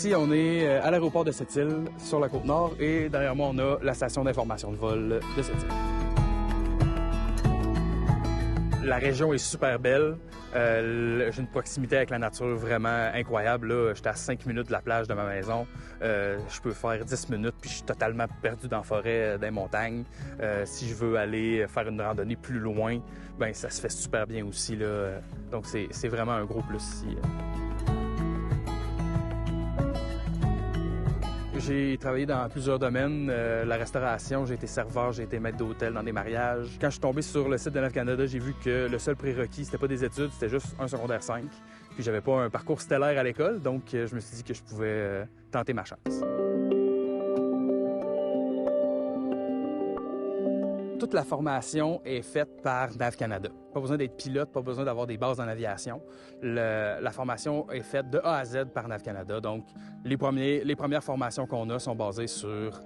Ici, on est à l'aéroport de Sept-Îles, sur la Côte-Nord, et derrière moi, on a la station d'information de vol de Sept-Îles. La région est super belle. J'ai une proximité avec la nature vraiment incroyable. Là, j'étais à 5 minutes de la plage de ma maison. Je peux faire 10 minutes, puis je suis totalement perdu dans la forêt, dans les montagnes. Si je veux aller faire une randonnée plus loin, ben ça se fait super bien aussi, là. Donc, c'est vraiment un gros plus ici. J'ai travaillé dans plusieurs domaines. La restauration, j'ai été serveur, j'ai été maître d'hôtel dans des mariages. Quand je suis tombé sur le site de NAV Canada, j'ai vu que le seul prérequis, c'était pas des études, c'était juste un secondaire 5. Puis j'avais pas un parcours stellaire à l'école, donc je me suis dit que je pouvais tenter ma chance. Toute la formation est faite par NAV Canada. Pas besoin d'être pilote, pas besoin d'avoir des bases en aviation. La formation est faite de A à Z par NAV Canada. Donc, les premières formations qu'on a sont basées sur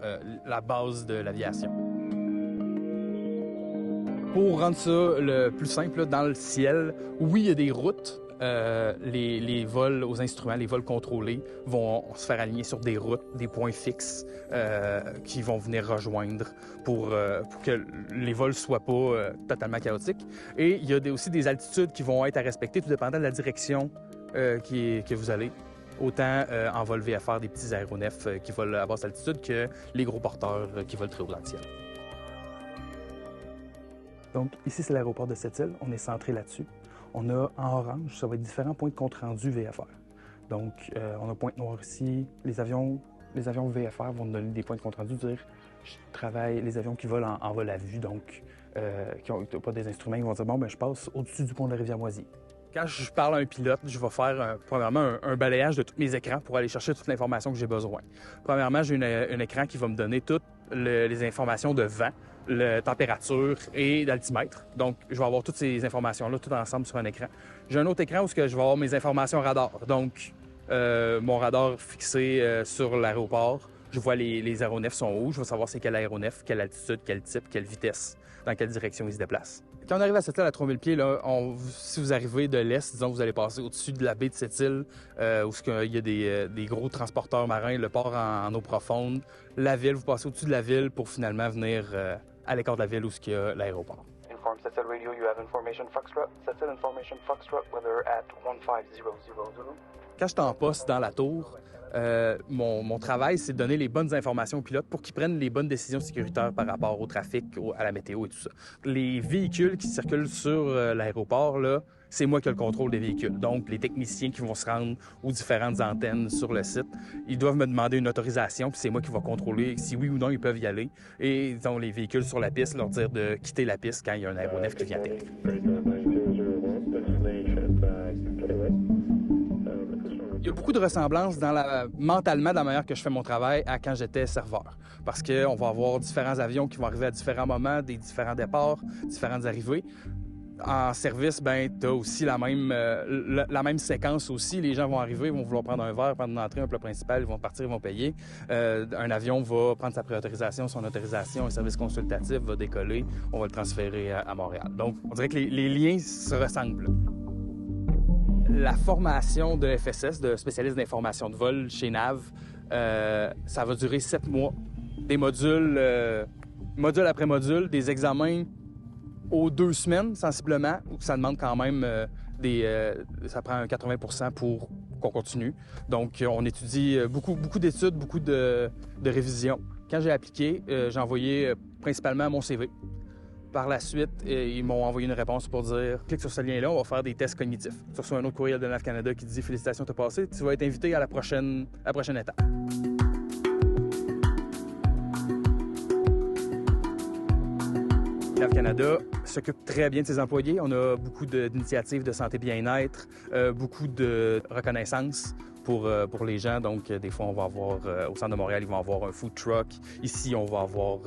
la base de l'aviation. Pour rendre ça le plus simple, là, dans le ciel, oui, il y a des routes. Les vols aux instruments, les vols contrôlés vont se faire aligner sur des routes, des points fixes qui vont venir rejoindre pour que les vols soient pas totalement chaotiques. Et il y a aussi des altitudes qui vont être à respecter, tout dépendant de la direction que vous allez. Autant en vol VFR, des petits aéronefs qui volent à basse altitude que les gros porteurs qui volent très haut dans le ciel. Donc ici, c'est l'aéroport de Sept-Îles. On est centré là-dessus. On a en orange, ça va être différents points de compte-rendu VFR. Donc, on a Pointe-Noire ici. Les avions VFR vont nous donner des points de compte-rendu, dire je travaille les avions qui volent en vol à vue, donc qui n'ont pas des instruments, ils vont dire bon, ben je passe au-dessus du pont de la Rivière-Moisy. Quand je parle à un pilote, je vais faire premièrement un balayage de tous mes écrans pour aller chercher toute l'information que j'ai besoin. Premièrement, j'ai un écran qui va me donner toutes les informations de vent, la température et d'altimètre. Donc, je vais avoir toutes ces informations-là tout ensemble sur un écran. J'ai un autre écran où je vais avoir mes informations radar. Donc, mon radar fixé sur l'aéroport. Je vois les aéronefs sont où. Je vais savoir c'est quel aéronef, quelle altitude, quel type, quelle vitesse, dans quelle direction ils se déplacent. Quand on arrive à Sept-Îles à 3000 pieds, là, si vous arrivez de l'est, disons vous allez passer au-dessus de la baie de Sept-Îles, où il y a des gros transporteurs marins, le port en eau profonde, la ville, vous passez au-dessus de la ville pour finalement venir à l'écart de la ville où il y a l'aéroport. Inform Sept-Îles Radio, you have information Foxtrot. Sept-Îles information Foxtrot, weather at 15000. Quand je suis en poste dans la tour, mon travail, c'est de donner les bonnes informations aux pilotes pour qu'ils prennent les bonnes décisions sécuritaires par rapport au trafic, à la météo et tout ça. Les véhicules qui circulent sur l'aéroport, là, c'est moi qui ai le contrôle des véhicules. Donc, les techniciens qui vont se rendre aux différentes antennes sur le site, ils doivent me demander une autorisation, puis c'est moi qui vais contrôler si oui ou non ils peuvent y aller. Et donc, les véhicules sur la piste, leur dire de quitter la piste quand il y a un aéronef qui vient atterrir. Il y a beaucoup de ressemblances mentalement dans la manière que je fais mon travail à quand j'étais serveur. Parce qu'on va avoir différents avions qui vont arriver à différents moments, des différents départs, différentes arrivées. En service, ben tu as aussi la même séquence aussi. Les gens vont arriver, ils vont vouloir prendre un verre, prendre une entrée, un plat principal, ils vont partir, ils vont payer. Un avion va prendre sa préautorisation, son autorisation, un service consultatif va décoller, on va le transférer à Montréal. Donc, on dirait que les liens se ressemblent. La formation de FSS, de spécialiste d'information de vol chez NAV, ça va durer 7 mois. Des modules, module après module, des examens aux 2 semaines, sensiblement, où ça demande quand même ça prend un 80% pour qu'on continue. Donc, on étudie beaucoup d'études, beaucoup de révisions. Quand j'ai appliqué, j'ai envoyé principalement mon CV. Par la suite, ils m'ont envoyé une réponse pour dire « Clique sur ce lien-là, on va faire des tests cognitifs. » Tu reçois un autre courriel de NAV Canada qui dit « Félicitations, t'as passé, tu vas être invité à la prochaine étape. » NAV Canada s'occupe très bien de ses employés. On a beaucoup d'initiatives de santé bien-être, beaucoup de reconnaissance pour les gens. Donc, des fois, on va avoir, au centre de Montréal, ils vont avoir un food truck. Ici, on va avoir,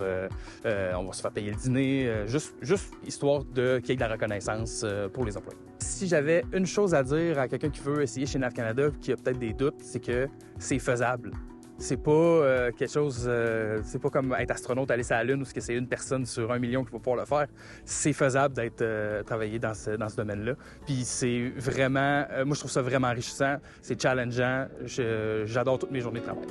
on va se faire payer le dîner, juste histoire qu'il y ait de la reconnaissance pour les employés. Si j'avais une chose à dire à quelqu'un qui veut essayer chez NAV Canada, qui a peut-être des doutes, c'est que c'est faisable. C'est pas quelque chose... c'est pas comme être astronaute, aller sur la Lune, où c'est une personne sur 1 million qui va pouvoir le faire. C'est faisable d'être travailler dans ce domaine-là. Puis c'est vraiment... moi, je trouve ça vraiment enrichissant. C'est challengeant. J'adore toutes mes journées de travail.